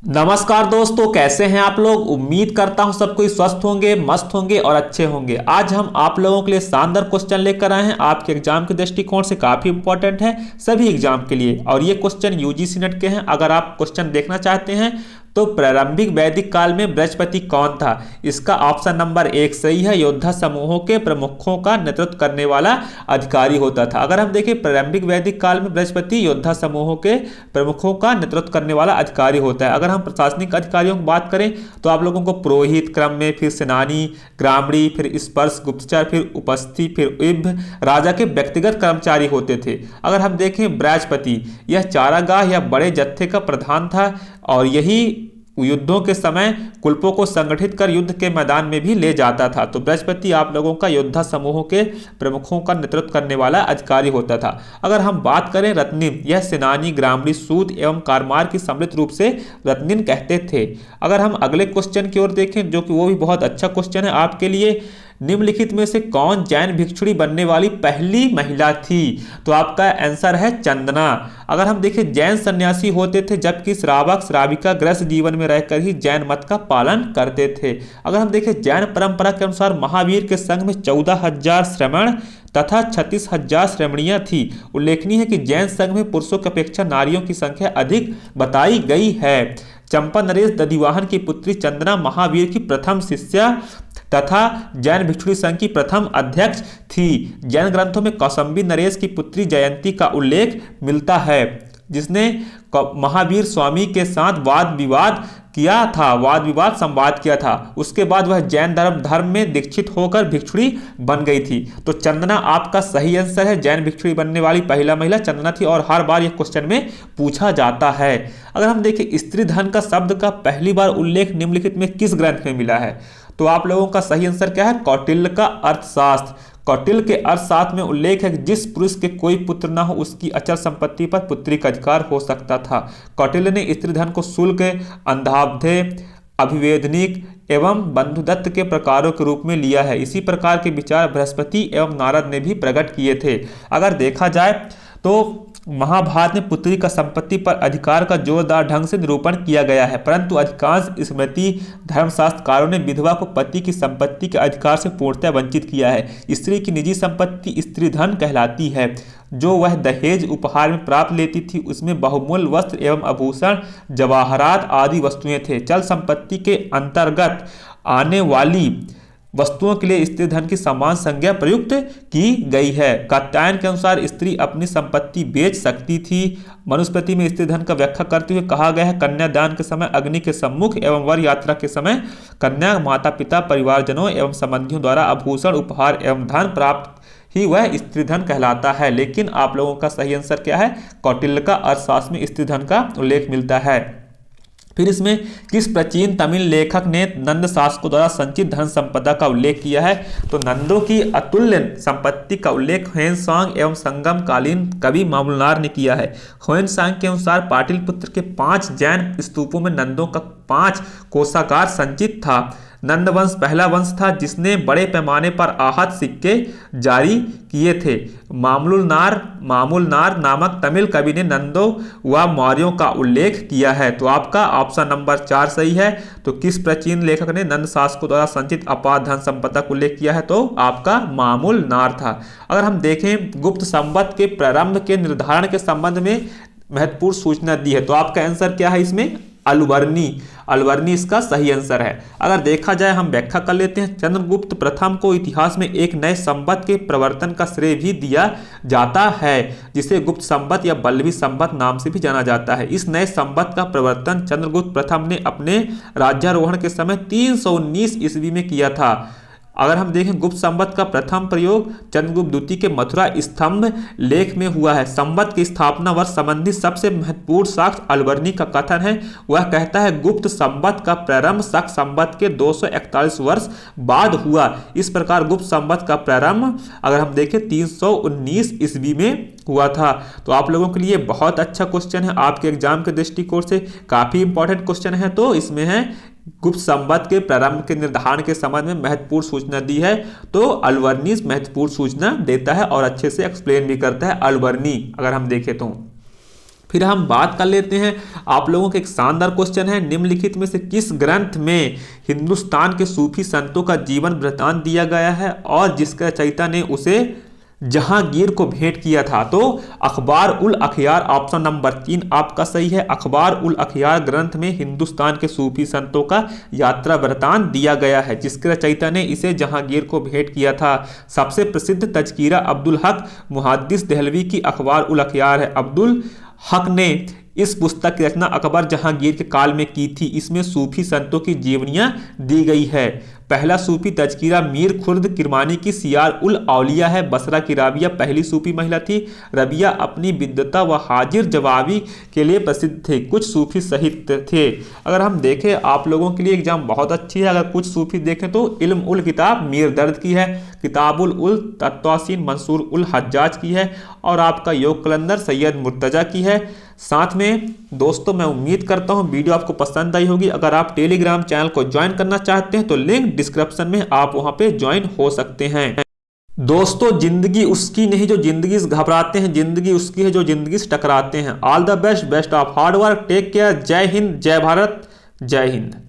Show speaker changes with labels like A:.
A: नमस्कार दोस्तों, कैसे हैं आप लोग। उम्मीद करता हूं सब कोई स्वस्थ होंगे, मस्त होंगे और अच्छे होंगे। आज हम आप लोगों के लिए शानदार क्वेश्चन लेकर आए हैं। आपके एग्जाम के दृष्टिकोण से काफी इंपॉर्टेंट है सभी एग्जाम के लिए, और ये क्वेश्चन यूजीसी नेट के हैं। अगर आप क्वेश्चन देखना चाहते हैं तो प्रारंभिक वैदिक काल में बृहस्पति कौन था। इसका ऑप्शन नंबर 1 सही है। योद्धा समूहों के प्रमुखों का नेतृत्व करने वाला अधिकारी होता था। अगर हम देखें प्रारंभिक वैदिक काल में बृहस्पति योद्धा समूहों के प्रमुखों का नेतृत्व करने वाला अधिकारी होता है। अगर हम प्रशासनिक अधिकारियों की बात करें तो आप लोगों को पुरोहित क्रम में, फिर सेनानी, ग्रामणी, फिर स्पर्श गुप्तचर, फिर उपस्थि, फिर इब्ब राजा के व्यक्तिगत कर्मचारी होते थे। अगर हम देखें बृहस्पति, यह चारागाह या बड़े जत्थे का प्रधान था और यही युद्धों के समय कुलपों को संगठित कर युद्ध के मैदान में भी ले जाता था। तो बृहस्पति आप लोगों का योद्धा समूहों के प्रमुखों का नेतृत्व करने वाला अधिकारी होता था। अगर हम बात करें रत्निन, यह सेनानी, ग्रामणी, सूत एवं कारमार की सम्मिलित रूप से रत्निन कहते थे। अगर हम अगले क्वेश्चन की ओर देखें, जो कि वो भी बहुत अच्छा क्वेश्चन है आपके लिए, निम्नलिखित में से कौन जैन भिक्षुणी बनने वाली पहली महिला थी। तो आपका आंसर है चंदना। अगर हम देखें जैन सन्यासी होते थे, जबकि श्रावक श्राविका गृहस्थ जीवन में रहकर ही जैन मत का पालन करते थे। अगर हम देखें जैन परंपरा के अनुसार महावीर के संघ में 14,000 श्रमण तथा 36,000 श्रमणियां थी। उल्लेखनीय है कि जैन संघ में पुरुषों की अपेक्षा नारियों की संख्या अधिक बताई गई है। चंपा नरेश दधिवाहन की पुत्री चंदना महावीर की प्रथम शिष्या तथा जैन भिक्षुणी संघ की प्रथम अध्यक्ष थी। जैन ग्रंथों में कौसंबी नरेश की पुत्री जयंती का उल्लेख मिलता है, जिसने महावीर स्वामी के साथ वाद विवाद संवाद किया था। उसके बाद वह जैन धर्म में दीक्षित होकर भिक्षुणी बन गई थी। तो चंदना आपका सही आंसर है। जैन भिक्षुणी बनने वाली पहला महिला चंदना थी और हर बार यह क्वेश्चन में पूछा जाता है। अगर हम देखें स्त्री धन का शब्द का पहली बार उल्लेख निम्नलिखित में किस ग्रंथ में मिला है, तो आप लोगों का सही आंसर क्या है, कौटिल्य का अर्थशास्त्र। कौटिल्य के अर्थशास्त्र में उल्लेख है कि जिस पुरुष के कोई पुत्र न हो उसकी अचल संपत्ति पर पुत्री का अधिकार हो सकता था। कौटिल्य ने स्त्री धन को शुल्क, अंधाध्याय, अभिवेदनिक एवं बंधुदत्त के प्रकारों के रूप में लिया है। इसी प्रकार के विचार बृहस्पति एवं नारद ने भी प्रकट किए थे। अगर देखा जाए तो महाभारत में पुत्री का संपत्ति पर अधिकार का जोरदार ढंग से निरूपण किया गया है, परंतु अधिकांश स्मृति धर्मशास्त्रकारों ने विधवा को पति की संपत्ति के अधिकार से पूर्णतः वंचित किया है। स्त्री की निजी संपत्ति स्त्री धन कहलाती है। जो वह दहेज उपहार में प्राप्त लेती थी उसमें बहुमूल्य वस्त्र एवं आभूषण, जवाहरात आदि वस्तुएं थे। चल संपत्ति के अंतर्गत आने वाली वस्तुओं के लिए स्त्री धन की समान संज्ञा प्रयुक्त की गई है। कात्यायन के अनुसार स्त्री अपनी संपत्ति बेच सकती थी। मनुस्मृति में स्त्री धन का व्याख्या करते हुए कहा गया है, कन्यादान के समय अग्नि के सम्मुख एवं वर यात्रा के समय कन्या माता पिता परिवारजनों एवं संबंधियों द्वारा आभूषण, उपहार एवं धन प्राप्त ही वह स्त्री धन कहलाता है। लेकिन आप लोगों का सही आंसर क्या है, कौटिल्य का अर्थशास्त्र में स्त्री धन का उल्लेख मिलता है। फिर इसमें किस प्राचीन तमिल लेखक ने नंद शासकों द्वारा संचित धन संपदा का उल्लेख किया है, तो नंदों की अतुल्य संपत्ति का उल्लेख ह्वेन-सांग एवं संगम कालीन कवि मामूलनार ने किया है। ह्वेन-सांग के अनुसार पाटलिपुत्र के 5 जैन स्तूपों में नंदों का 5 कोषागार संचित था। नंद वंश पहला वंश था जिसने बड़े पैमाने पर आहत सिक्के जारी किए थे। मामूलनार नामक तमिल कवि ने नंदों व मौर्यों का उल्लेख किया है। तो आपका ऑप्शन नंबर 4 सही है। तो किस प्राचीन लेखक ने नंद शासकों द्वारा संचित अपार धन संपदा का उल्लेख किया है, तो आपका मामूलनार था। अगर हम देखें गुप्त संवत के प्रारंभ के निर्धारण के संबंध में महत्वपूर्ण सूचना दी है, तो आपका आंसर क्या है इसमें, अलवर्णी इसका सही आंसर है। अगर देखा जाए हम व्याख्या कर लेते हैं। चंद्रगुप्त प्रथम को इतिहास में एक नए संवत के प्रवर्तन का श्रेय भी दिया जाता है, जिसे गुप्त संवत या बल्लभी संवत नाम से भी जाना जाता है। इस नए संवत का प्रवर्तन चंद्रगुप्त प्रथम ने अपने राज्यारोहण के समय 319 ईस्वी में किया था। अगर हम देखें गुप्त संवत का प्रथम प्रयोग चंद्रगुप्त द्वितीय के मथुरा स्तंभ लेख में हुआ है। संवत की स्थापना वर्ष संबंधी सबसे महत्वपूर्ण साक्ष्य अलवर्णी का कथन है। वह कहता है गुप्त संवत का प्रारंभ शक संवत के 241 वर्ष बाद हुआ। इस प्रकार गुप्त संवत का प्रारंभ अगर हम देखें 319 ईस्वी में हुआ था। तो आप लोगों के लिए बहुत अच्छा क्वेश्चन है, आपके एग्जाम के दृष्टिकोण से काफी इंपॉर्टेंट क्वेश्चन है। तो इसमें है गुप्त संवत के प्रारंभ के निर्धारण के संबंध में महत्वपूर्ण सूचना दी है। तो अलवर्णी महत्वपूर्ण सूचना देता है और अच्छे से एक्सप्लेन भी करता है अलवर्णी, अगर हम देखें तो। फिर हम बात कर लेते हैं आप लोगों के एक शानदार क्वेश्चन है, निम्नलिखित में से किस ग्रंथ में हिंदुस्तान के सूफी संतों का जीवन वृत्तांत दिया गया है और जिसका रचयिता ने उसे जहांगीर को भेंट किया था। तो अखबार उल अखियार ऑप्शन नंबर 3 आपका सही है। अखबार उल अखियार ग्रंथ में हिंदुस्तान के सूफी संतों का यात्रा वृत्तांत दिया गया है, जिसके रचयिता ने इसे जहांगीर को भेंट किया था। सबसे प्रसिद्ध तज़किरा अब्दुल हक मुहद्दिस देहलवी की अखबार उल अखियार है। अब्दुल हक ने इस पुस्तक की रचना अकबर जहांगीर के काल में की थी। इसमें सूफी संतों की जीवनियां दी गई है। पहला सूफी तज़किरा मीर खुर्द किरमानी की सियार उल औलिया है। बसरा की राबिया पहली सूफी महिला थी। रबिया अपनी विद्वता व हाजिर जवाबी के लिए प्रसिद्ध थे। कुछ सूफी साहित्य थे। अगर हम देखें आप लोगों के लिए एग्जाम बहुत अच्छी है। अगर कुछ सूफी देखें तो इल्म उल किताब मीर दर्द की है, किताबुल उल तत्वासीन मंसूर उल हज्जाज की है और आपका योग कलंदर सैयद मुर्तजा की है। साथ में दोस्तों मैं उम्मीद करता हूं वीडियो आपको पसंद आई होगी। अगर आप टेलीग्राम चैनल को ज्वाइन करना चाहते हैं तो लिंक डिस्क्रिप्शन में आप वहां पे ज्वाइन हो सकते हैं। दोस्तों जिंदगी उसकी नहीं जो जिंदगी से घबराते हैं, जिंदगी उसकी है जो जिंदगी से टकराते हैं। All the best, best of hard work, take care. जय हिंद, जय भारत, जय हिंद।